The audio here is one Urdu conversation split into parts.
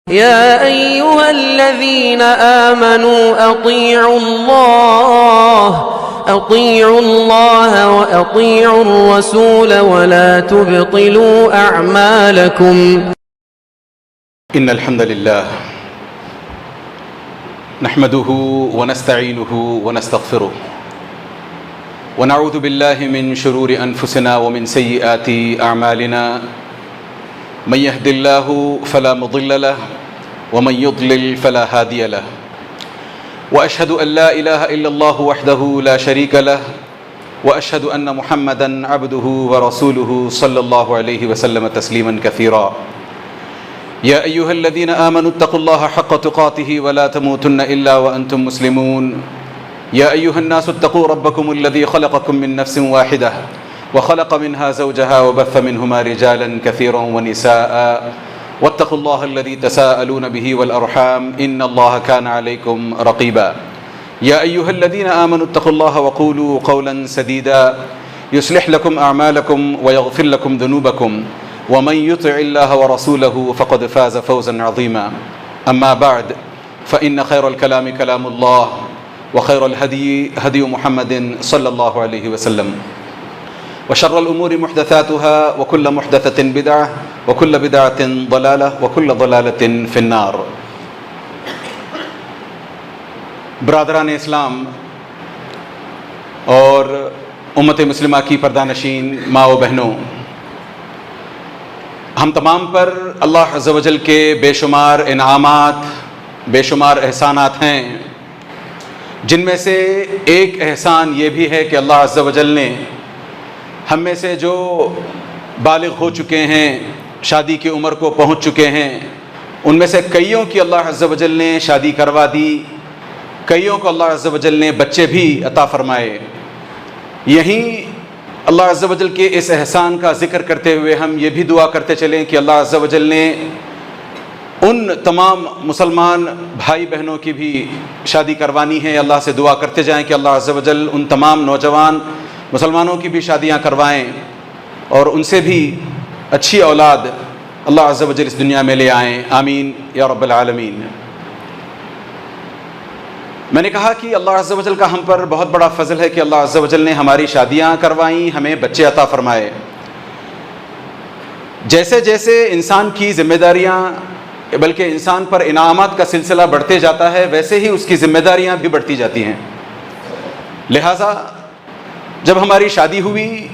يا أيها الذين آمنوا أطيعوا الله وأطيعوا الرسول ولا تبطلوا أعمالكم. إن الحمد لله نحمده ونستعينه ونستغفره ونعوذ بالله من شرور أنفسنا ومن سيئات أعمالنا. من يهد الله فلا مضل له ومن يضلل فلا هادي له. وأشهد أن لا إله إلا الله وحده لا شريك له وأشهد أن محمدا عبده ورسوله صلى الله عليه وسلم تسليما كثيرا. يا أيها الذين آمنوا اتقوا الله حق تقاته ولا تموتن إلا وأنتم مسلمون. يا أيها الناس اتقوا ربكم الذي خلقكم من نفس واحدة وخلق منها زوجها وبث منهما رجالا كثيرا ونساء واتقوا الله الذي تساءلون به والأرحام إن الله كان عليكم رقيبا. يا أيها الذين آمنوا اتقوا الله وقولوا قولا سديدا يصلح لكم أعمالكم ويغفر لكم ذنوبكم ومن يطع الله ورسوله فقد فاز فوزا عظيما. أما بعد فإن خير الكلام كلام الله وخير الهدي هدي محمد صلى الله عليه وسلم وشر الأمور محدثاتها وكل محدثة بدعة وكل بدعة ضلالة وكل ضلالة في النار. برادران اسلام اور امت مسلمہ کی پردہ نشین ماں و بہنوں، ہم تمام پر اللہ عز و جل کے بے شمار انعامات، بے شمار احسانات ہیں، جن میں سے ایک احسان یہ بھی ہے کہ اللہ عز و جل نے ہم میں سے جو بالغ ہو چکے ہیں، شادی کی عمر کو پہنچ چکے ہیں، ان میں سے کئیوں کی اللہ عز و جل نے شادی کروا دی، کئیوں کو اللہ عز و جل نے بچے بھی عطا فرمائے. یہیں اللہ عز و جل کے اس احسان کا ذکر کرتے ہوئے ہم یہ بھی دعا کرتے چلیں کہ اللہ عز و جل نے ان تمام مسلمان بھائی بہنوں کی بھی شادی کروانی ہے. اللہ سے دعا کرتے جائیں کہ اللہ عز و جل ان تمام نوجوان مسلمانوں کی بھی شادیاں کروائیں اور ان سے بھی اچھی اولاد اللہ عز و جل اس دنیا میں لے آئیں. آمین یا رب العالمین. میں نے کہا کہ اللہ عز و جل کا ہم پر بہت بڑا فضل ہے کہ اللہ عز و جل نے ہماری شادیاں کروائیں، ہمیں بچے عطا فرمائے. جیسے جیسے انسان کی ذمہ داریاں بلکہ انسان پر انعامات کا سلسلہ بڑھتے جاتا ہے، ویسے ہی اس کی ذمہ داریاں بھی بڑھتی جاتی ہیں. لہٰذا جب ہماری شادی ہوئی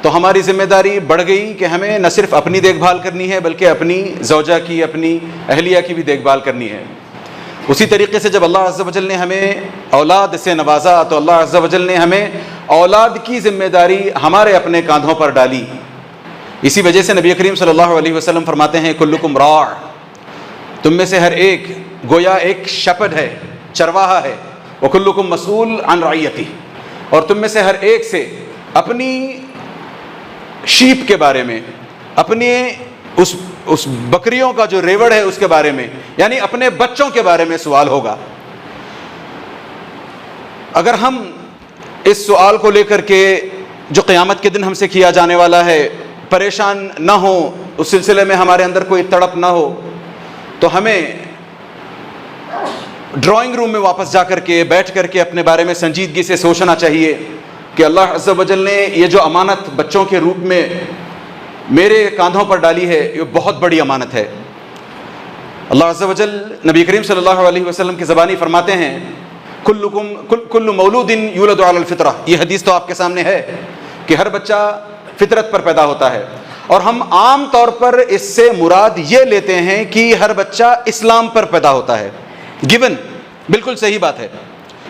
تو ہماری ذمہ داری بڑھ گئی کہ ہمیں نہ صرف اپنی دیکھ بھال کرنی ہے بلکہ اپنی زوجہ کی، اپنی اہلیہ کی بھی دیکھ بھال کرنی ہے. اسی طریقے سے جب اللہ عز و جل نے ہمیں اولاد سے نوازا تو اللہ عز و جل نے ہمیں اولاد کی ذمہ داری ہمارے اپنے کاندھوں پر ڈالی. اسی وجہ سے نبی کریم صلی اللہ علیہ وسلم فرماتے ہیں کلکم راع، تم میں سے ہر ایک گویا ایک شپڈ ہے، چرواہا ہے، وکلکم مسئول عن رعیتہ، اور تم میں سے ہر ایک سے اپنی شیپ کے بارے میں، اپنے اس بکریوں کا جو ریوڑ ہے اس کے بارے میں، یعنی اپنے بچوں کے بارے میں سوال ہوگا. اگر ہم اس سوال کو لے کر کے جو قیامت کے دن ہم سے کیا جانے والا ہے پریشان نہ ہو، اس سلسلے میں ہمارے اندر کوئی تڑپ نہ ہو، تو ہمیں ڈرائنگ روم میں واپس جا کر کے بیٹھ کر کے اپنے بارے میں سنجیدگی سے سوچنا چاہیے کہ اللہ عز و جل نے یہ جو امانت بچوں کے روپ میں میرے کاندھوں پر ڈالی ہے یہ بہت بڑی امانت ہے. اللہ عز و جل نبی کریم صلی اللہ علیہ وسلم کی زبانی فرماتے ہیں کل مولود یولد علی الفطرہ. یہ حدیث تو آپ کے سامنے ہے کہ ہر بچہ فطرت پر پیدا ہوتا ہے، اور ہم عام طور پر اس سے مراد یہ لیتے ہیں کہ ہر بچہ اسلام پر پیدا ہوتا ہے. گیون بالکل صحیح بات ہے،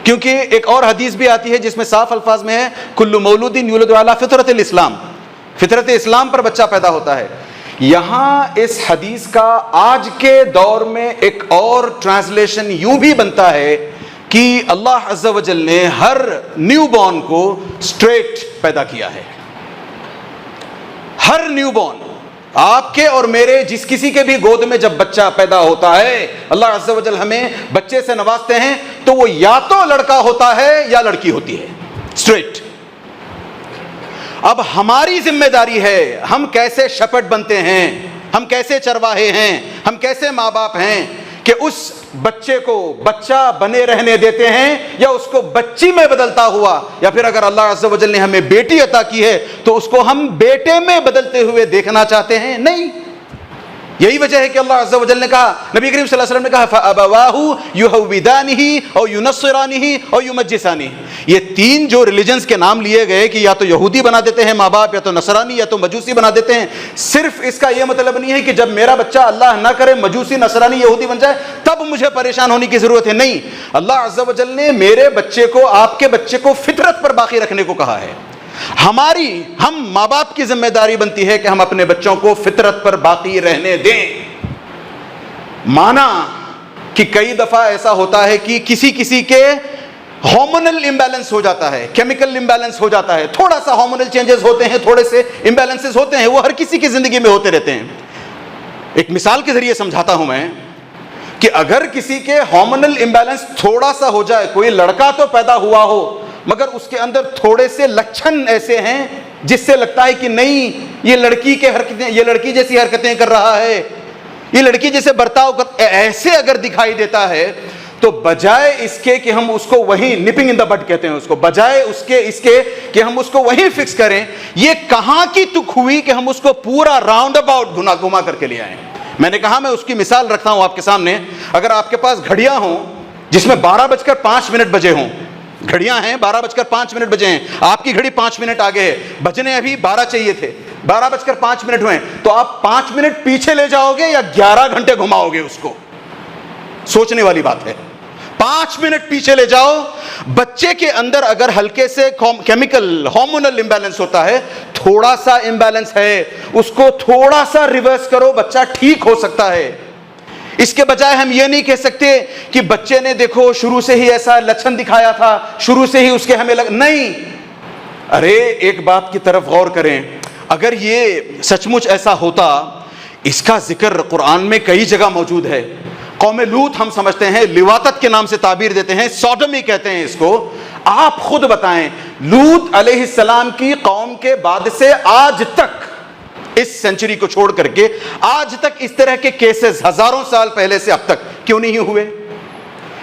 کیونکہ ایک اور حدیث بھی آتی ہے جس میں صاف الفاظ میں ہے کل مولود یولد علی فطرت الاسلام، فطرت اسلام پر بچہ پیدا ہوتا ہے. یہاں اس حدیث کا آج کے دور میں ایک اور ٹرانسلیشن یوں بھی بنتا ہے کہ اللہ عز و جل نے ہر نیو بورن کو اسٹریٹ پیدا کیا ہے. ہر نیو بورن، آپ کے اور میرے جس کسی کے بھی گود میں جب بچہ پیدا ہوتا ہے اللہ عز و جل ہمیں بچے سے نوازتے ہیں تو وہ یا تو لڑکا ہوتا ہے یا لڑکی ہوتی ہے، اسٹریٹ. اب ہماری ذمہ داری ہے ہم کیسے شپٹ بنتے ہیں، ہم کیسے چرواہے ہیں، ہم کیسے ماں باپ ہیں کہ اس بچے کو بچہ بنے رہنے دیتے ہیں یا اس کو بچی میں بدلتا ہوا، یا پھر اگر اللہ عز و جل نے ہمیں بیٹی عطا کی ہے تو اس کو ہم بیٹے میں بدلتے ہوئے دیکھنا چاہتے ہیں؟ نہیں. یہی وجہ ہے کہ اللہ عز و جل نے کہا، نبی کریم صلی اللہ علیہ وسلم نے کہا فَأَبَوَاهُ يُهَوِّدَانِهِ أَوْ يُنَصِّرَانِهِ أَوْ يُمَجِّسَانِهِ. یہ تین جو ریلیجنز کے نام لیے گئے کہ یا تو یہودی بنا دیتے ہیں ماں باپ، یا تو نصرانی یا تو مجوسی بنا دیتے ہیں، صرف اس کا یہ مطلب نہیں ہے کہ جب میرا بچہ اللہ نہ کرے مجوسی نصرانی یہودی بن جائے تب مجھے پریشان ہونے کی ضرورت ہے. نہیں، اللہ عز و جل نے میرے بچے کو، آپ کے بچے کو فطرت پر باقی رکھنے کو کہا ہے. ہم ماں باپ کی ذمہ داری بنتی ہے کہ ہم اپنے بچوں کو فطرت پر باقی رہنے دیں. مانا کہ کئی دفعہ ایسا ہوتا ہے کہ کسی کے ہارمونل امبیلنس ہو جاتا ہے، کیمیکل امبیلنس ہو جاتا ہے، تھوڑا سا ہارمونل چینجز ہوتے ہیں، تھوڑے سے امبیلنسز ہوتے ہیں، وہ ہر کسی کی زندگی میں ہوتے رہتے ہیں. ایک مثال کے ذریعے سمجھاتا ہوں میں کہ اگر کسی کے ہارمونل امبیلنس تھوڑا سا ہو جائے، کوئی لڑکا تو پیدا ہوا ہو مگر اس کے اندر تھوڑے سے لچھن ایسے ہیں جس سے لگتا ہے کہ نہیں یہ لڑکی کے حرکتیں، یہ لڑکی جیسی حرکتیں کر رہا ہے، یہ لڑکی جیسے برتاؤ کر، ایسے اگر دکھائی دیتا ہے تو بجائے اس کے کہ ہم اس کو وہیں نپنگ ان دا بٹ کہتے ہیں اس کو، بجائے اس کے کہ ہم اس کو وہیں فکس کریں، یہ کہاں کی تک ہوئی کہ ہم اس کو پورا راؤنڈ اباؤٹ گھما کر کے لے آئیں. میں نے کہا میں اس کی مثال رکھتا ہوں آپ کے سامنے. اگر آپ کے پاس گھڑیاں ہوں جس میں 12:05 بجے ہوں، گھڑیاں ہیں 12:05 بجے ہیں، آپ کی گھڑی 5 منٹ آگے ہے، بجنے ابھی 12 چاہیے تھے، 12:05 ہوئے، تو آپ 5 منٹ پیچھے لے جاؤ گے یا 11 گھنٹے گھماؤ گے اس کو؟ سوچنے والی بات ہے. 5 منٹ پیچھے لے جاؤ. بچے کے اندر اگر ہلکے سے کیمیکل ہارمونل امبیلنس ہوتا ہے، تھوڑا سا امبیلنس ہے، اس کو تھوڑا سا ریورس کرو، بچہ ٹھیک ہو سکتا ہے. اس کے بجائے ہم یہ نہیں کہہ سکتے کہ بچے نے دیکھو شروع سے ہی ایسا لچھن دکھایا تھا، شروع سے ہی اس کے ہمیں نہیں. ارے ایک بات کی طرف غور کریں، اگر یہ سچ مچ ایسا ہوتا، اس کا ذکر قرآن میں کئی جگہ موجود ہے. قوم لوط ہم سمجھتے ہیں، لواطت کے نام سے تعبیر دیتے ہیں، سوڈمی کہتے ہیں اس کو. آپ خود بتائیں، لوط علیہ السلام کی قوم کے بعد سے آج تک، اس سینچری کو چھوڑ کر کے آج تک اس طرح کے کیسز ہزاروں سال پہلے سے اب تک کیوں نہیں ہوئے؟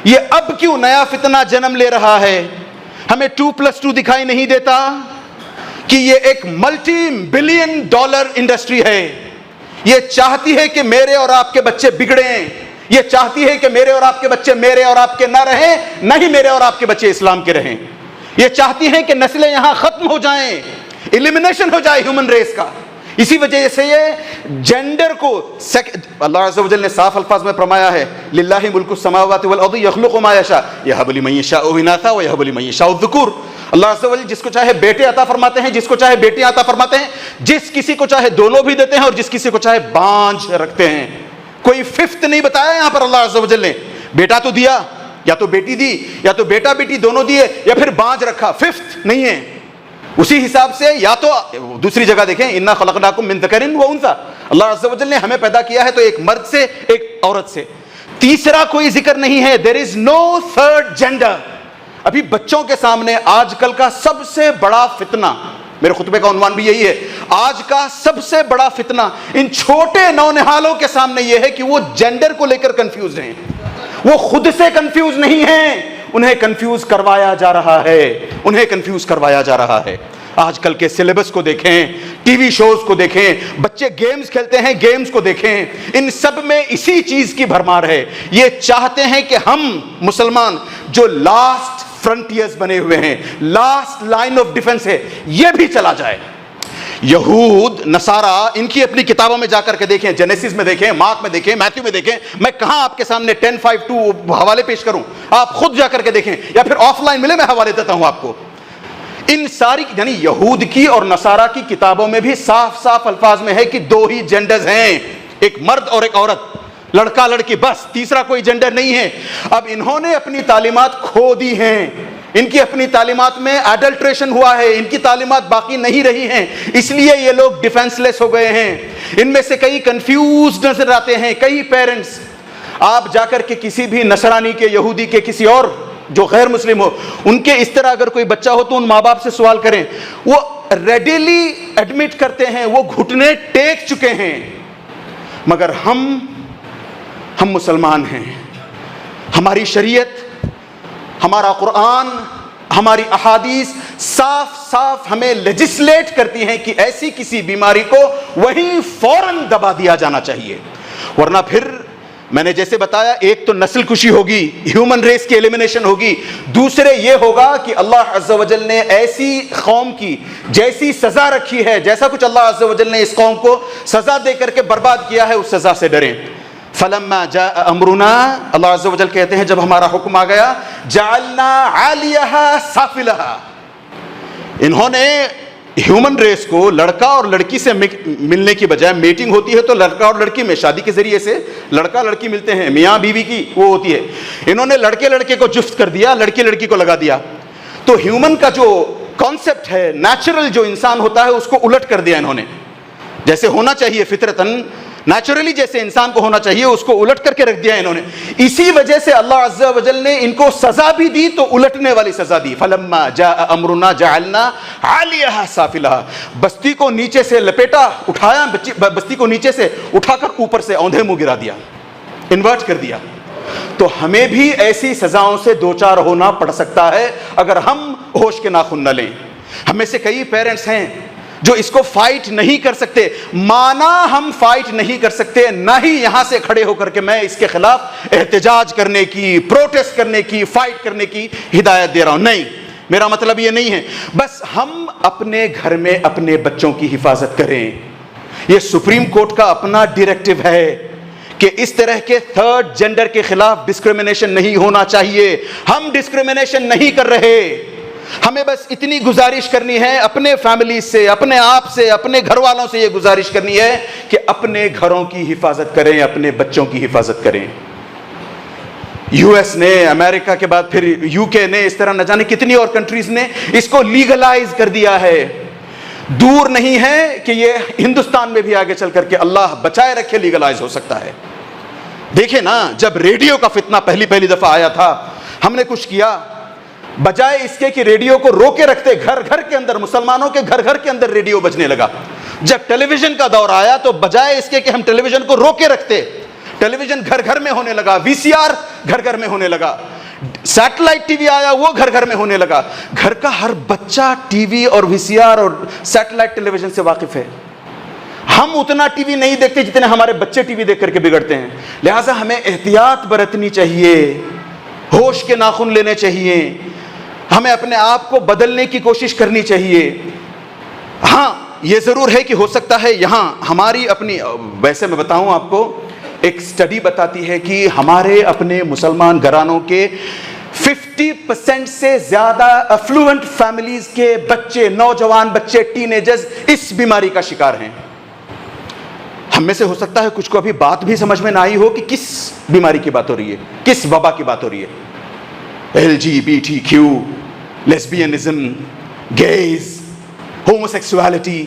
یہ اب کیوں نیا فتنہ جنم لے رہا ہے؟ ہمیں 2+2 دکھائی نہیں دیتا کہ یہ ایک ملٹی بلین ڈالر انڈسٹری ہے. یہ چاہتی ہے کہ میرے اور آپ کے بچے بگڑیں، یہ چاہتی ہے کہ میرے اور آپ کے بچے میرے اور آپ کے نہ رہیں، نہ ہی میرے اور آپ کے بچے اسلام کے رہیں. یہ چاہتی ہیں کہ نسلیں یہاں ختم ہو جائیں، ایلیمنیشن ہو جائے ہیومن ریس کا. اسی وجہ سے یہ جینڈر کو اللہ عز و جل نے صاف الفاظ میں فرمایا ہے، للہ ملک السماوات والارض یخلق ما یشاء یہب لمن یشاء اناثا ویہب لمن یشاء الذکور. اللہ عز و جل جس کو چاہے بیٹے عطا فرماتے ہیں، جس کو چاہے بیٹیاں عطا فرماتے ہیں، جس کسی کو چاہے دونوں بھی دیتے ہیں اور جس کسی کو چاہے بانجھ رکھتے ہیں. کوئی ففتھ نہیں بتایا یہاں پر اللہ عز و جل نے. بیٹا تو دیا، یا تو بیٹی دی، یا تو بیٹا بیٹی دونوں دیے، یا پھر بانجھ رکھا، ففتھ نہیں ہے. اسی حساب سے یا تو دوسری جگہ دیکھیں، انا خلقناکم من ذکر و انثی، اللہ عز و جل نے ہمیں پیدا کیا ہے تو ایک مرد سے ایک عورت سے. تیسرا کوئی ذکر نہیں ہے. there is no third gender. ابھی بچوں کے سامنے آج کل کا سب سے بڑا فتنہ، میرے خطبے کا عنوان بھی یہی ہے، آج کا سب سے بڑا فتنہ ان چھوٹے نونہالوں کے سامنے یہ ہے کہ وہ جینڈر کو لے کر کنفیوز ہیں. وہ خود سے کنفیوز نہیں ہیں، انہیں کنفیوز کروایا جا رہا ہے، انہیں کنفیوز کروایا جا رہا ہے. آج کل کے سلیبس کو دیکھیں، ٹی وی شوز کو دیکھیں، بچے گیمز کھیلتے ہیں، گیمز کو دیکھیں، ان سب میں اسی چیز کی بھرمار ہے. یہ چاہتے ہیں کہ ہم مسلمان جو لاسٹ فرنٹیئرز بنے ہوئے ہیں، لاسٹ لائن آف ڈیفنس ہے، یہ بھی چلا جائے. یہود نصارہ ان کی اپنی کتابوں میں جا کر کے دیکھیں، جینیسس میں دیکھیں، مارک میں دیکھیں، میتھیو میں دیکھیں. میں کہاں آپ کے سامنے 10:5:2 حوالے پیش کروں؟ آپ خود جا کر کے دیکھیں یا پھر آف لائن ملے، میں حوالے دیتا ہوں آپ کو. ان ساری یعنی یہود کی اور نصارہ کی کتابوں میں بھی صاف صاف الفاظ میں ہے کہ 2 ہی جینڈرز ہیں، ایک مرد اور ایک عورت، لڑکا لڑکی، بس، تیسرا کوئی جینڈر نہیں ہے. اب انہوں نے اپنی تعلیمات کھو دی ہیں، ان کی اپنی تعلیمات میں ایڈلٹریشن ہوا ہے، ان کی تعلیمات باقی نہیں رہی ہیں، اس لیے یہ لوگ ڈیفینس لیس ہو گئے ہیں. ان میں سے کئی کنفیوزڈ نظر آتے ہیں، کئی پیرنٹس. آپ جا کر کے کسی بھی نصرانی کے، یہودی کے، کسی اور جو غیر مسلم ہو، ان کے اس طرح اگر کوئی بچہ ہو تو ان ماں باپ سے سوال کریں، وہ ریڈیلی ایڈمٹ کرتے ہیں، وہ گھٹنے ٹیک چکے ہیں مگر ہم مسلمان ہیں. ہماری شریعت، ہمارا قرآن، ہماری احادیث صاف صاف ہمیں لیجسلیٹ کرتی ہیں کہ ایسی کسی بیماری کو وہیں فوراً دبا دیا جانا چاہیے. ورنہ پھر میں نے جیسے بتایا، ایک تو نسل کشی ہوگی، ہیومن ریس کی ایلیمنیشن ہوگی، دوسرے یہ ہوگا کہ اللہ عز و جل نے ایسی قوم کی جیسی سزا رکھی ہے، جیسا کچھ اللہ عز و جل نے اس قوم کو سزا دے کر کے برباد کیا ہے، اس سزا سے ڈریں. فلما جاء امرنا، اللہ عز و جل کہتے ہیں جب ہمارا حکم آ گیا، جعلنا عالیہا سافلہا، انہوں نے ہیومن ریس کو لڑکا اور لڑکی سے ملنے کی بجائے، میٹنگ ہوتی ہے تو لڑکا اور لڑکی میں شادی کے ذریعے سے لڑکا لڑکی ملتے ہیں، میاں بیوی کی وہ ہوتی ہے، انہوں نے لڑکے لڑکے کو جفت کر دیا، لڑکی لڑکی کو لگا دیا. تو ہیومن کا جو کانسیپٹ ہے، نیچرل جو انسان ہوتا ہے، اس کو الٹ کر دیا انہوں نے. جیسے ہونا چاہیے فطرتاً، نیچرلی جیسے انسان کو ہونا چاہیے، اس کو الٹ کر کے رکھ دیا انہوں نے. اسی وجہ سے اللہ عز و جل نے ان کو سزا بھی دی تو الٹنے والی سزا دی. فلما جاء امرنا جعلنا عالیہا سافلہا، بستی کو نیچے سے لپیٹا، اٹھایا، بستی کو نیچے سے اٹھا کر اوپر سے اوندھے منہ گرا دیا، انورٹ کر دیا. تو ہمیں بھی ایسی سزاؤں سے دوچار ہونا پڑ سکتا ہے اگر ہم ہوش کے ناخن نہ لیں. ہم میں سے کئی پیرنٹس ہیں جو اس کو فائٹ نہیں کر سکتے. مانا ہم فائٹ نہیں کر سکتے، نہ ہی یہاں سے کھڑے ہو کر کے میں اس کے خلاف احتجاج کرنے کی، پروٹیسٹ کرنے کی، فائٹ کرنے کی ہدایت دے رہا ہوں. نہیں، میرا مطلب یہ نہیں ہے. بس ہم اپنے گھر میں اپنے بچوں کی حفاظت کریں. یہ سپریم کورٹ کا اپنا ڈائریکٹو ہے کہ اس طرح کے تھرڈ جینڈر کے خلاف ڈسکریمنیشن نہیں ہونا چاہیے. ہم ڈسکریمنیشن نہیں کر رہے. ہمیں بس اتنی گزارش کرنی ہے اپنے فیملی سے، اپنے آپ سے، اپنے گھر والوں سے، یہ گزارش کرنی ہے کہ اپنے گھروں کی حفاظت کریں، اپنے بچوں کی حفاظت کریں. یو ایس نے، امریکہ کے بعد پھر یو کے نے، اس طرح نہ جانے کتنی اور کنٹریز نے اس کو لیگلائز کر دیا ہے. دور نہیں ہے کہ یہ ہندوستان میں بھی آگے چل کر کے اللہ بچائے رکھے لیگلائز ہو سکتا ہے. دیکھیں نا، جب ریڈیو کا فتنہ پہلی دفعہ آیا تھا، ہم نے کچھ کیا، بجائے اس کے کہ ریڈیو کو روکے رکھتے، گھر گھر کے اندر، مسلمانوں کے گھر گھر کے اندر ریڈیو بجنے لگا. جب ٹیلی ویژن کا دور آیا تو بجائے اس کے کہ ہم ٹیلی ویژن کو روکے رکھتے، ٹیلی ویژن گھر گھر میں ہونے لگا، وی سی آر گھر گھر میں ہونے لگا، سیٹلائٹ ٹی وی آیا، وہ گھر گھر میں ہونے لگا. گھر کا ہر بچہ ٹی وی اور وی سی آر اور سیٹلائٹ ٹیلی ویژن سے واقف ہے. ہم اتنا ٹی وی نہیں دیکھتے جتنے ہمارے بچے ٹی وی دیکھ کر کے بگڑتے ہیں. لہٰذا ہمیں احتیاط برتنی چاہیے، ہوش کے ناخن لینے چاہیے، ہمیں اپنے آپ کو بدلنے کی کوشش کرنی چاہیے. ہاں یہ ضرور ہے کہ ہو سکتا ہے یہاں ہماری اپنی، ویسے میں بتاؤں آپ کو، ایک سٹڈی بتاتی ہے کہ ہمارے اپنے مسلمان گھرانوں کے 50% سے زیادہ افلوئنٹ فیملیز کے بچے، نوجوان بچے، ٹین ایجرز اس بیماری کا شکار ہیں. ہم میں سے ہو سکتا ہے کچھ کو ابھی بات بھی سمجھ میں نہ آئی ہو کہ کس بیماری کی بات ہو رہی ہے، کس وبا کی بات ہو رہی ہے. LGBTQ، لیسبینزم، گیز، ہوموسیکسوالٹی،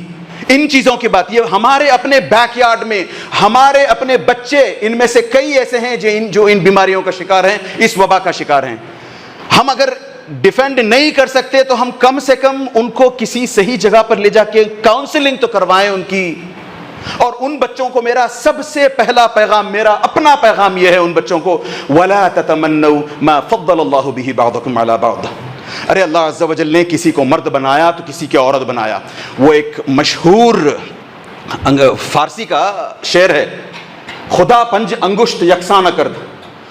ان چیزوں کی بات. یہ ہمارے اپنے بیک یارڈ میں ہمارے اپنے بچے، ان میں سے کئی ایسے ہیں جو ان بیماریوں کا شکار ہیں، اس وبا کا شکار ہیں. ہم اگر ڈیفینڈ نہیں کر سکتے تو ہم کم سے کم ان کو کسی صحیح جگہ پر لے جا کے کاؤنسلنگ تو کروائیں ان کی. اور ان بچوں کو میرا سب سے پہلا پیغام، میرا اپنا پیغام یہ ہے ان بچوں کو، وَلَا تَتَمَنَّوْا مَا فَضَّلَ اللَّهُ بِهِ بَعْضَكُمْ عَلَى بَعْضٍ. ارے اللہ عز و جل نے کسی کو مرد بنایا تو کسی کی عورت بنایا. وہ ایک مشہور فارسی کا شعر ہے، خدا پنج انگشت یکساں نہ کرد،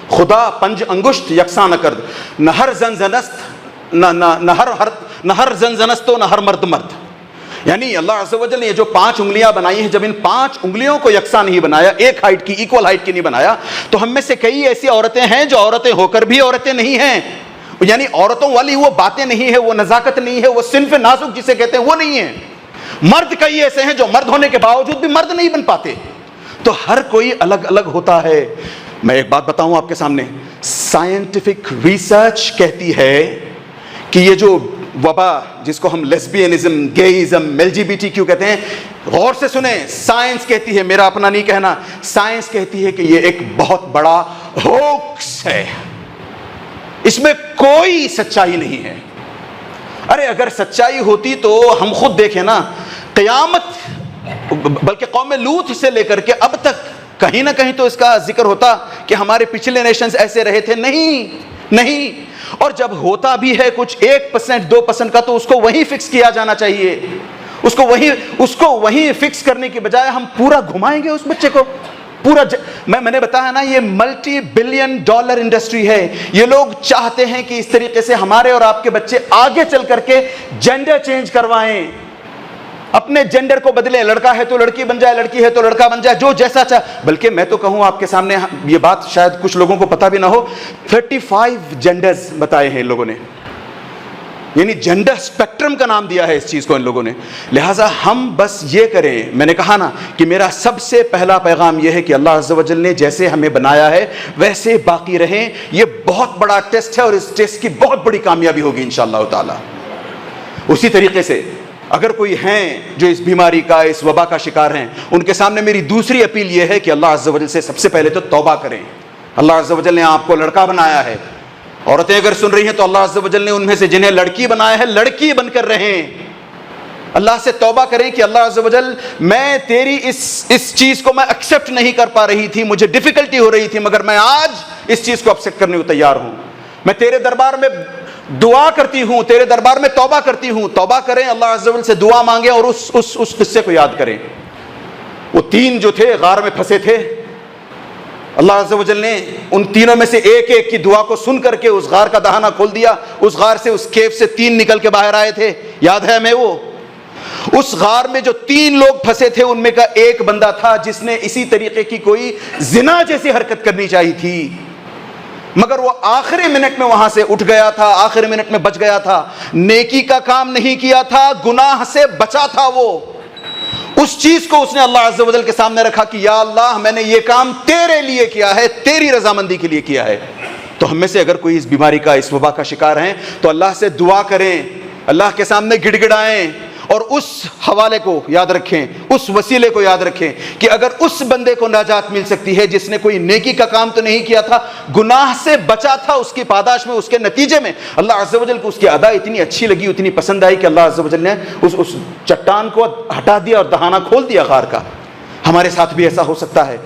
خدا پنج انگشت یکساں نہ کرد، نہ ہر زنزنست نہ ہر زنزنست و نہ ہر مرد مرد. یعنی اللہ عز و جل نے یہ جو 5 انگلیاں بنائی ہیں، جب ان 5 انگلیوں کو یکساں نہیں بنایا، ایک ہائٹ کی، ایکول ہائٹ کی نہیں بنایا، تو ہم میں سے کئی ایسی عورتیں ہیں جو عورتیں ہو کر بھی عورتیں نہیں ہیں. یعنی عورتوں والی وہ باتیں نہیں ہے، وہ نزاکت نہیں ہے، وہ صنف نازک جسے کہتے ہیں وہ نہیں ہے. مرد کئی ایسے ہیں جو مرد ہونے کے باوجود بھی مرد نہیں بن پاتے. تو ہر کوئی الگ الگ ہوتا ہے. میں ایک بات بتاؤں آپ کے سامنے، سائنٹیفک ریسرچ کہتی ہے کہ یہ جو وبا جس کو ہم لیسبینزم، گیئزم، LGBTQ کہتے ہیں، غور سے سنیں، سائنس کہتی ہے، میرا اپنا نہیں کہنا، سائنس کہتی ہے کہ یہ ایک بہت بڑا ہوکس ہے، اس میں کوئی سچائی نہیں ہے. ارے اگر سچائی ہوتی تو ہم خود دیکھیں نا، قیامت، بلکہ قوم لوط سے لے کر کے اب تک کہیں نہ کہیں تو اس کا ذکر ہوتا کہ ہمارے پچھلے نیشنز ایسے رہے تھے. نہیں. اور جب ہوتا بھی ہے کچھ 1% 2% کا تو اس کو وہیں فکس کیا جانا چاہیے. اس کو وہیں فکس کرنے کی بجائے ہم پورا گھمائیں گے اس بچے کو. پورا میں نے بتایا نا, یہ ملٹی بلین ڈالر انڈسٹری ہے. یہ لوگ چاہتے ہیں کہ اس طریقے سے ہمارے اور آپ کے بچے آگے چل کر کے جینڈر چینج کروائیں, اپنے جینڈر کو بدلیں. لڑکا ہے تو لڑکی بن جائے, لڑکی ہے تو لڑکا بن جائے, جو جیسا چاہے. بلکہ میں تو کہوں آپ کے سامنے, یہ بات شاید کچھ لوگوں کو پتہ بھی نہ ہو, 35 جینڈرز بتائے ہیں ان لوگوں نے, یعنی جینڈر اسپیکٹرم کا نام دیا ہے اس چیز کو ان لوگوں نے. لہٰذا ہم بس یہ کریں, میں نے کہا نا کہ میرا سب سے پہلا پیغام یہ ہے کہ اللہ عز و جل نے جیسے ہمیں بنایا ہے ویسے باقی رہیں. یہ بہت بڑا ٹیسٹ ہے اور اس ٹیسٹ کی بہت بڑی کامیابی ہوگی انشاءاللہ تعالی. اسی طریقے سے اگر کوئی ہیں جو اس بیماری کا, اس وبا کا شکار ہیں, ان کے سامنے میری دوسری اپیل یہ ہے کہ اللہ عز و جل سے سب سے پہلے تو توبہ کریں. اللہ عز و جل نے آپ کو لڑکا بنایا ہے. عورتیں اگر سن رہی ہیں تو اللہ عز و جل نے ان میں سے جنہیں لڑکی بنایا ہے لڑکی بن کر رہیں. اللہ سے توبہ کریں کہ اللہ عز و جل, میں تیری اس چیز کو میں ایکسیپٹ نہیں کر پا رہی تھی, مجھے ڈیفیکلٹی ہو رہی تھی, مگر میں آج اس چیز کو ایکسیپٹ کرنے کو تیار ہوں. میں تیرے دربار میں دعا کرتی ہوں, تیرے دربار میں توبہ کرتی ہوں. توبہ کریں, اللہ عز و جل سے دعا مانگیں اور اس قصے کو یاد کریں. وہ 3 جو تھے غار میں پھنسے تھے, اللہ عز و جل نے ان تینوں میں سے ایک کی دعا کو سن کر کے اس غار کا دہانہ کھول دیا. اس غار سے, اس کیف سے 3 نکل کے باہر آئے تھے, یاد ہے ہمیں. وہ اس غار میں جو 3 لوگ پھنسے تھے ان میں کا ایک بندہ تھا جس نے اسی طریقے کی کوئی زنا جیسی حرکت کرنی چاہیے تھی, مگر وہ آخری منٹ میں وہاں سے اٹھ گیا تھا, آخری منٹ میں بچ گیا تھا. نیکی کا کام نہیں کیا تھا, گناہ سے بچا تھا. وہ اس چیز کو اس نے اللہ عز و جل کے سامنے رکھا کہ یا اللہ, میں نے یہ کام تیرے لیے کیا ہے, تیری رضامندی کے لیے کیا ہے. تو ہم میں سے اگر کوئی اس بیماری کا, اس وبا کا شکار ہیں تو اللہ سے دعا کریں, اللہ کے سامنے گڑ گڑائیں اور اس حوالے کو یاد رکھیں, اس وسیلے کو یاد رکھیں کہ اگر اس بندے کو نجات مل سکتی ہے جس نے کوئی نیکی کا کام تو نہیں کیا تھا, گناہ سے بچا تھا, اس کی پاداش میں, اس کے نتیجے میں اللہ عز و جل کو اس کی ادا اتنی اچھی لگی, اتنی پسند آئی کہ اللہ عز و جل نے اس چٹان کو ہٹا دیا اور دہانہ کھول دیا غار کا. ہمارے ساتھ بھی ایسا ہو سکتا ہے.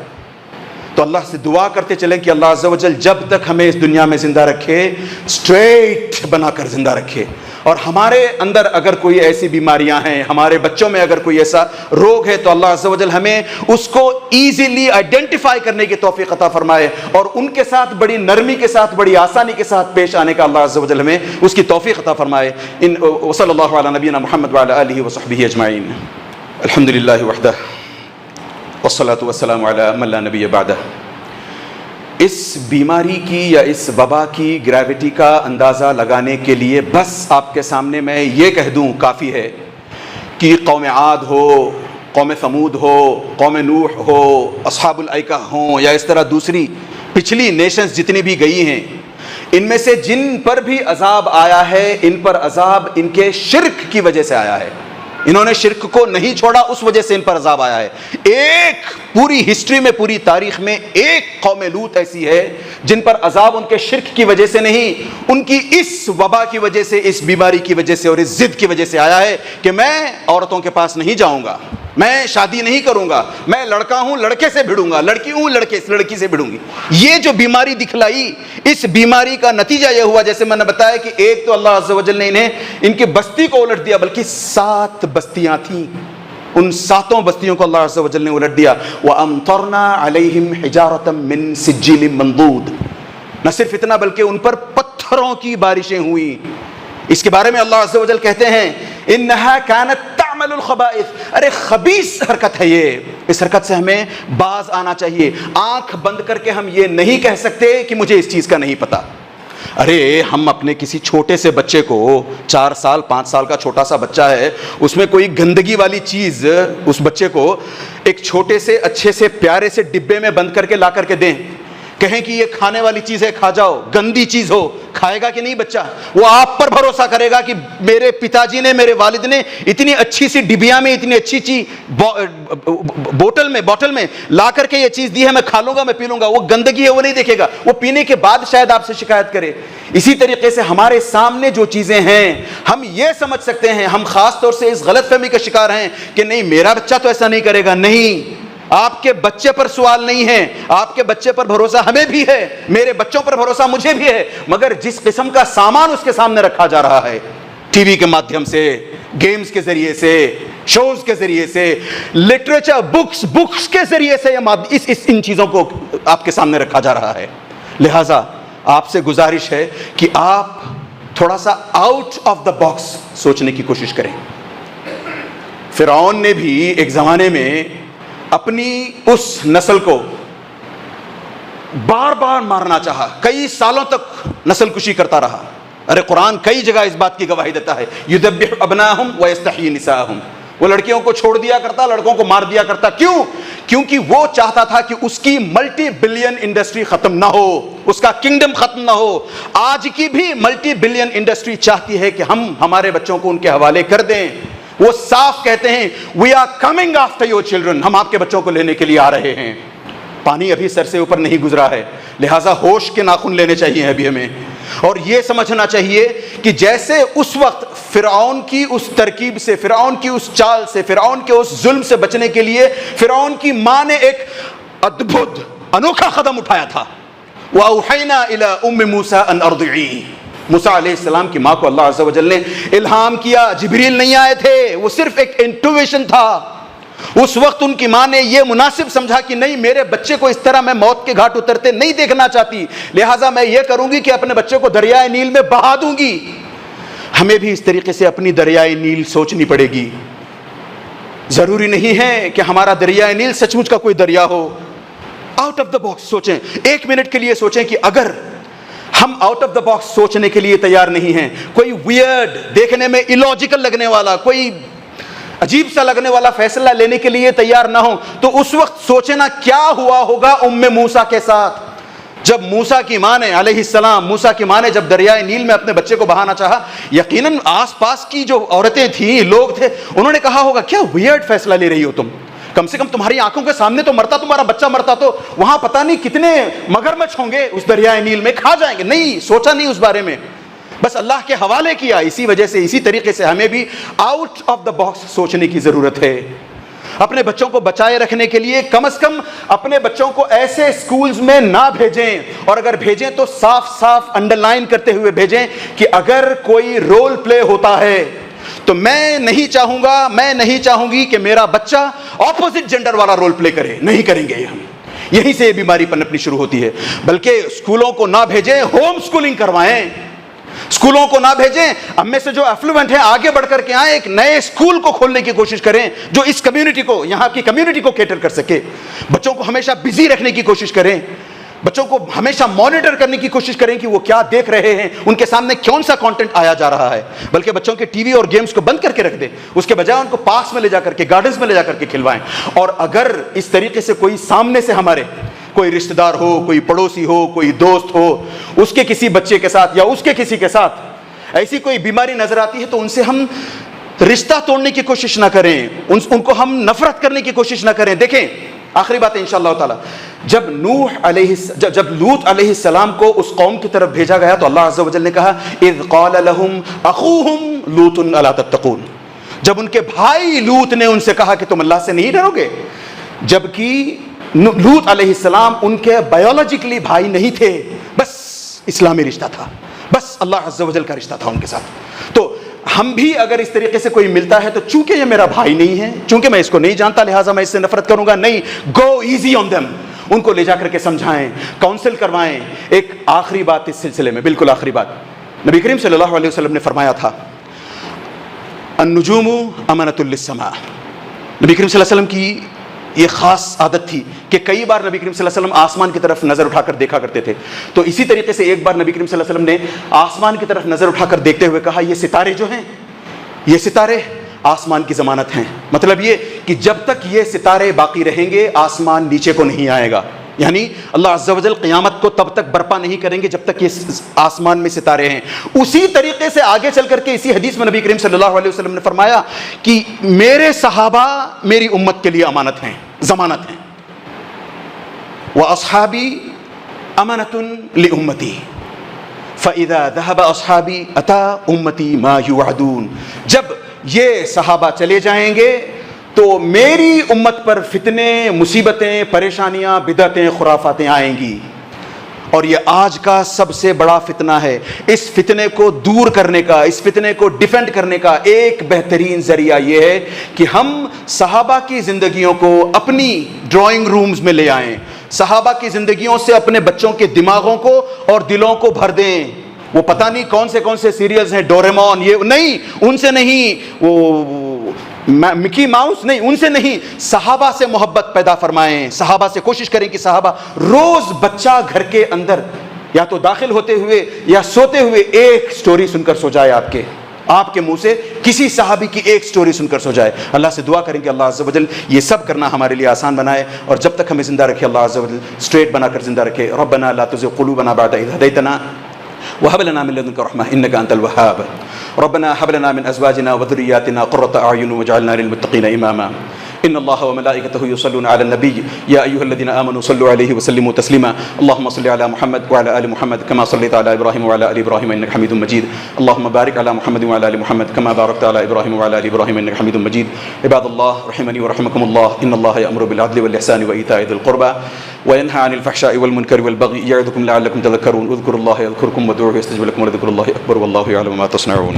تو اللہ سے دعا کرتے چلیں کہ اللہ عز و جل جب تک ہمیں اس دنیا میں زندہ رکھے, اسٹریٹ بنا کر زندہ رکھے. اور ہمارے اندر اگر کوئی ایسی بیماریاں ہیں, ہمارے بچوں میں اگر کوئی ایسا روگ ہے, تو اللہ عز و جل ہمیں اس کو ایزیلی آئیڈینٹیفائی کرنے کی توفیق عطا فرمائے اور ان کے ساتھ بڑی نرمی کے ساتھ, بڑی آسانی کے ساتھ پیش آنے کا اللہ عز و جل ہمیں اس کی توفیق عطا فرمائے. صلی اللہ علی نبینا محمد وعلی آلہ وصحبہ اجمعین. الحمدللہ وحدہ والصلاة والسلام علی من لا نبی بعدہ. اس بیماری کی یا اس وبا کی گریوٹی کا اندازہ لگانے کے لیے بس آپ کے سامنے میں یہ کہہ دوں کافی ہے کہ قوم عاد ہو, قوم ثمود ہو, قوم نوح ہو, اصحاب الایکہ ہوں, یا اس طرح دوسری پچھلی نیشنز جتنی بھی گئی ہیں, ان میں سے جن پر بھی عذاب آیا ہے, ان پر عذاب ان کے شرک کی وجہ سے آیا ہے. انہوں نے شرک کو نہیں چھوڑا, اس وجہ سے ان پر عذاب آیا ہے. ایک پوری ہسٹری میں, پوری تاریخ میں ایک قوم لوط ایسی ہے جن پر عذاب ان کے شرک کی وجہ سے نہیں, ان کی اس وبا کی وجہ سے, اس بیماری کی وجہ سے اور اس ضد کی وجہ سے آیا ہے کہ میں عورتوں کے پاس نہیں جاؤں گا, میں شادی نہیں کروں گا, میں لڑکا ہوں لڑکے سے بھڑوں گا, لڑکی ہوں لڑکی سے بھڑوں گی. یہ جو بیماری دکھلائی, اس بیماری کا نتیجہ یہ ہوا, جیسے میں نے بتایا کہ ایک تو اللہ عز و جل نے انہیں, ان کی بستی کو الٹ دیا, بلکہ 7 بستیاں تھیں, ان 7 بستیوں کو اللہ عز و جل نے الٹ دیا. وَأَمْطَرْنَا عَلَيْهِمْ حِجَارَةً مِّن سِجِّيلٍ مَّنضُودٍ. نہ صرف اتنا بلکہ ان پر پتھروں کی بارشیں ہوئیں. اس کے بارے میں اللہ عز و جل کہتے ہیں انها كانت تعمل الخبائث. ارے خبیث حرکت ہے یہ, اس حرکت سے ہمیں باز آنا چاہیے. آنکھ بند کر کے ہم یہ نہیں کہہ سکتے کہ مجھے اس چیز کا نہیں پتا. ارے ہم اپنے کسی چھوٹے سے بچے کو, 4 سال 5 سال کا چھوٹا سا بچہ ہے, اس میں کوئی گندگی والی چیز اس بچے کو ایک چھوٹے سے اچھے سے پیارے سے ڈبے میں بند کر کے لا کر کے دیں, کہیں کہ یہ کھانے والی چیز ہے, کھا جاؤ, گندی چیز ہو, کھائے گا کہ نہیں بچہ؟ وہ آپ پر بھروسہ کرے گا کہ میرے پتا جی نے, میرے والد نے اتنی اچھی سی ڈبیا میں, اتنی اچھی چیز بوٹل میں لا کر کے یہ چیز دی ہے, میں کھا لوں گا, میں پی لوں گا. وہ گندگی ہے وہ نہیں دیکھے گا, وہ پینے کے بعد شاید آپ سے شکایت کرے. اسی طریقے سے ہمارے سامنے جو چیزیں ہیں, ہم یہ سمجھ سکتے ہیں, ہم خاص طور سے اس غلط فہمی کا شکار ہیں کہ نہیں میرا بچہ تو ایسا نہیں کرے گا. نہیں, آپ کے بچے پر سوال نہیں ہے، آپ کے بچے پر بھروسہ ہمیں بھی ہے، میرے بچوں پر بھروسہ مجھے بھی ہے، مگر جس قسم کا سامان اس کے سامنے رکھا جا رہا ہے، ٹی وی کے مادھیم سے، گیمز کے ذریعے سے، شوز کے ذریعے سے، لٹریچر بکس کے ذریعے سے ان چیزوں کو آپ کے سامنے رکھا جا رہا ہے. لہٰذا آپ سے گزارش ہے کہ آپ تھوڑا سا آؤٹ آف دا باکس سوچنے کی کوشش کریں. فرعون نے بھی ایک زمانے میں اپنی اس نسل کو بار بار مارنا چاہا، کئی سالوں تک نسل کشی کرتا رہا. ارے قرآن کئی جگہ اس بات کی گواہی دیتا ہے، یذبح ابناہم ویستحیی نساءہم. وہ لڑکیوں کو چھوڑ دیا کرتا، لڑکوں کو مار دیا کرتا. کیوں؟ کیونکہ وہ چاہتا تھا کہ اس کی ملٹی بلین انڈسٹری ختم نہ ہو، اس کا کنگڈم ختم نہ ہو. آج کی بھی ملٹی بلین انڈسٹری چاہتی ہے کہ ہم ہمارے بچوں کو ان کے حوالے کر دیں. وہ صاف کہتے ہیں we are coming after your children, ہم آپ کے بچوں کو لینے کے لیے آ رہے ہیں. پانی ابھی سر سے اوپر نہیں گزرا ہے، لہٰذا ہوش کے ناخن لینے چاہیے ابھی ہمیں، اور یہ سمجھنا چاہیے کہ جیسے اس وقت فرعون کی اس ترکیب سے، فرعون کی اس چال سے، فرعون کے اس ظلم سے بچنے کے لیے فرعون کی ماں نے ایک ادبھت انوکھا قدم اٹھایا تھا. وَأَوْحَيْنَا إِلَىٰ أُمِّ مُوسَىٰ أَنْ أَرْضِعِيهِ. موسیٰ علیہ السلام کی ماں کو اللہ عز و جل نے الہام کیا. جبریل نہیں آئے تھے، وہ صرف ایک انٹویشن تھا. اس وقت ان کی ماں نے یہ مناسب سمجھا کہ نہیں، میرے بچے کو اس طرح میں موت کے گھاٹ اترتے نہیں دیکھنا چاہتی، لہٰذا میں یہ کروں گی کہ اپنے بچے کو دریائے نیل میں بہا دوں گی. ہمیں بھی اس طریقے سے اپنی دریائے نیل سوچنی پڑے گی. ضروری نہیں ہے کہ ہمارا دریائے نیل سچ مچ کا کوئی دریا ہو. آؤٹ آف دا باکس سوچیں، ایک منٹ کے لیے سوچیں کہ اگر ہم آؤٹ آف دا باکس سوچنے کے لیے تیار نہیں ہیں، کوئی ویئرڈ، دیکھنے میں illogical لگنے والا، کوئی عجیب سا لگنے والا فیصلہ لینے کے لیے تیار نہ ہو، تو اس وقت سوچنا کیا ہوا ہوگا موسیٰ کے ساتھ. جب موسیٰ کی ماں نے علیہ السلام، موسیٰ کی ماں نے جب دریائے نیل میں اپنے بچے کو بہانا چاہا، یقیناً آس پاس کی جو عورتیں تھیں، لوگ تھے، انہوں نے کہا ہوگا کیا ویئرڈ فیصلہ لے رہی ہو تم، کم سے کم تمہاری آنکھوں کے سامنے تو مرتا تمہارا بچہ مرتا تو وہاں پتہ نہیں کتنے مگرمچھ ہوں گے اس دریائے نیل میں، کھا جائیں گے. نہیں، سوچا نہیں اس بارے میں، بس اللہ کے حوالے کیا. اسی وجہ سے، اسی طریقے سے ہمیں بھی آؤٹ آف دا باکس سوچنے کی ضرورت ہے. اپنے بچوں کو بچائے رکھنے کے لیے کم از کم اپنے بچوں کو ایسے سکولز میں نہ بھیجیں، اور اگر بھیجیں تو صاف صاف انڈر لائن کرتے ہوئے بھیجیں کہ اگر کوئی رول پلے ہوتا ہے تو میں نہیں چاہوں گی کہ میرا بچہ اپوزٹ جینڈر والا رول پلے کرے. نہیں کریں گے ہم. یہیں سے یہ بیماری پنپنی شروع ہوتی ہے. بلکہ اسکولوں کو نہ بھیجیں، ہوم سکولنگ کروائیں. اسکولوں کو نہ بھیجیں، ہم میں سے جو افلوئنٹ ہیں آگے بڑھ کر کے آئیں، ایک نئے اسکول کو کھولنے کی کوشش کریں جو اس کمیونٹی کو، یہاں کی کمیونٹی کو کیٹر کر سکے. بچوں کو ہمیشہ بزی رکھنے کی کوشش کریں، بچوں کو ہمیشہ مانیٹر کرنے کی کوشش کریں کہ وہ کیا دیکھ رہے ہیں، ان کے سامنے کون سا کانٹینٹ آیا جا رہا ہے. بلکہ بچوں کے ٹی وی اور گیمز کو بند کر کے رکھ دیں، اس کے بجائے ان کو پارکس میں لے جا کر کے، گارڈنز میں لے جا کر کے کھلوائیں. اور اگر اس طریقے سے کوئی سامنے سے ہمارے کوئی رشتہ دار ہو، کوئی پڑوسی ہو، کوئی دوست ہو، اس کے کسی بچے کے ساتھ یا اس کے کسی کے ساتھ ایسی کوئی بیماری نظر آتی ہے تو ان سے ہم رشتہ توڑنے کی کوشش نہ کریں، ان کو ہم نفرت کرنے کی کوشش نہ کریں. دیکھیں، آخری بات ہے انشاءاللہ تعالی، جب لوط علیہ السلام کو اس قوم کی طرف بھیجا گیا تو اللہ عز و جل نے کہا اذ قال لهم اخوهم لوط الا تتقون. جب ان کے بھائی لوط نے ان سے کہا کہ تم اللہ سے نہیں ڈرو گے، جبکہ لوط علیہ السلام ان کے بایولوجیکلی بھائی نہیں تھے، بس اسلامی رشتہ تھا، بس اللہ عز و جل کا رشتہ تھا ان کے ساتھ. تو ہم بھی اگر اس طریقے سے کوئی ملتا ہے تو چونکہ یہ میرا بھائی نہیں ہے، چونکہ میں اس کو نہیں جانتا، لہٰذا میں اس سے نفرت کروں گا نہیں. گو ایزی آن دیم. ان کو لے جا کر کے سمجھائیں، کاؤنسل کروائیں. ایک آخری بات اس سلسلے میں، بالکل آخری بات، نبی کریم صلی اللہ علیہ وسلم نے فرمایا تھا النجوم امانۃ للسماء. نبی کریم صلی اللہ علیہ وسلم کی یہ خاص عادت تھی کہ کئی بار نبی کریم صلی اللہ علیہ وسلم آسمان کی طرف نظر اٹھا کر دیکھا کرتے تھے. تو اسی طریقے سے ایک بار نبی کریم صلی اللہ علیہ وسلم نے آسمان کی طرف نظر اٹھا کر دیکھتے ہوئے کہا یہ ستارے جو ہیں، یہ ستارے آسمان کی ضمانت ہیں. مطلب یہ کہ جب تک یہ ستارے باقی رہیں گے آسمان نیچے کو نہیں آئے گا. یعنی اللہ عز و جل قیامت کو تب تک برپا نہیں کریں گے جب تک یہ آسمان میں ستارے ہیں. اسی طریقے سے آگے چل کر کے اسی حدیث میں نبی کریم صلی اللہ علیہ وسلم نے فرمایا کہ میرے صحابہ میری امت کے لیے امانت ہیں، ضمانت ہیں. وَأَصْحَابِي أَمَانَةٌ لِأُمَّتِي فَإِذَا ذَهَبَ أَصْحَابِي أَتَى أُمَّتِي مَا يُوعَدُونَ. جب یہ صحابہ چلے جائیں گے تو میری امت پر فتنے، مصیبتیں، پریشانیاں، بدعتیں، خرافاتیں آئیں گی، اور یہ آج کا سب سے بڑا فتنہ ہے۔ اس فتنے کو دور کرنے کا، اس فتنے کو ڈیفینڈ کرنے کا ایک بہترین ذریعہ یہ ہے کہ ہم صحابہ کی زندگیوں کو اپنی ڈرائنگ رومز میں لے آئیں، صحابہ کی زندگیوں سے اپنے بچوں کے دماغوں کو اور دلوں کو بھر دیں۔ وہ پتہ نہیں کون سے سیریلز ہیں، ڈوریمون، یہ نہیں، ان سے نہیں، وہ مکی ماؤس نہیں، ان سے نہیں، صحابہ سے محبت پیدا فرمائیں، صحابہ سے کوشش کریں کہ صحابہ روز بچہ گھر کے اندر یا تو داخل ہوتے ہوئے یا سوتے ہوئے ایک سٹوری سن کر سو جائے، آپ کے منہ سے کسی صحابی کی ایک سٹوری سن کر سو جائے۔ اللہ سے دعا کریں کہ اللہ عز و جل یہ سب کرنا ہمارے لیے آسان بنائے، اور جب تک ہمیں زندہ رکھے اللہ عز و جل اسٹریٹ بنا کر زندہ رکھے۔ ربنا لا تزغ قلوبنا بعد إذ هديتنا وهب لنا من لدنك رحمة إنك أنت الوهاب ربنا هب لنا من أزواجنا وذرياتنا قرة أعين واجعلنا للمتقين إماما إن الله وملائكته يصلون على النبي يا أيها الذين آمنوا صلوا عليه وسلموا تسليما اللهم صل على محمد وعلى آل محمد كما صليت على إبراهيم وعلى آل إبراهيم إنك حميد مجيد اللهم بارك على محمد وعلى آل محمد كما باركت على إبراهيم وعلى آل إبراهيم إنك حميد مجيد عباد الله رحمني ورحمكم الله إن الله يأمر بالعدل والإحسان وإيتاء ذي القربى وينهى عن الفحشاء والمنكر والبغي يعظكم لعلكم تذكرون اذكروا الله يذكركم وادعوه يستجب لكم ولذكر الله أكبر والله يعلم ما تصنعون